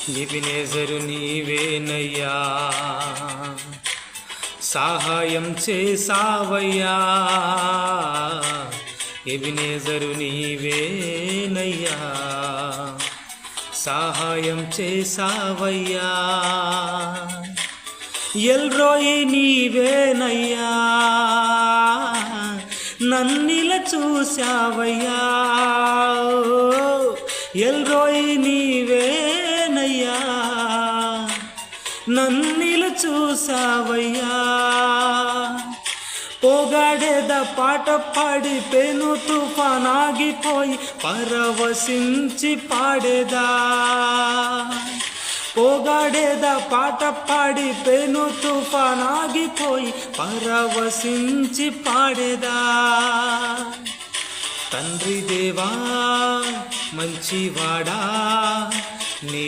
Ebenezer నీవేనయ్యా, సహాయం చేసావయ్యా. Ebenezer నీవేనయ్యా, సహాయం చేసావయ్యా. ఎల్రోయి నీవేనయ్యా, నన్నిల చూసావయ్యా. ఎల్రోయి నీవేనయ్యా, నన్నిల చూసావయ్యా. పోగాడేద పాట పాడి పెను తుఫానాగిపోయి పరవశించి పాడేదా. పోగాడేద పాట పాడి పెను తుఫానాగిపోయి పరవశించి పాడేదా. తండ్రి దేవా మంచివాడా,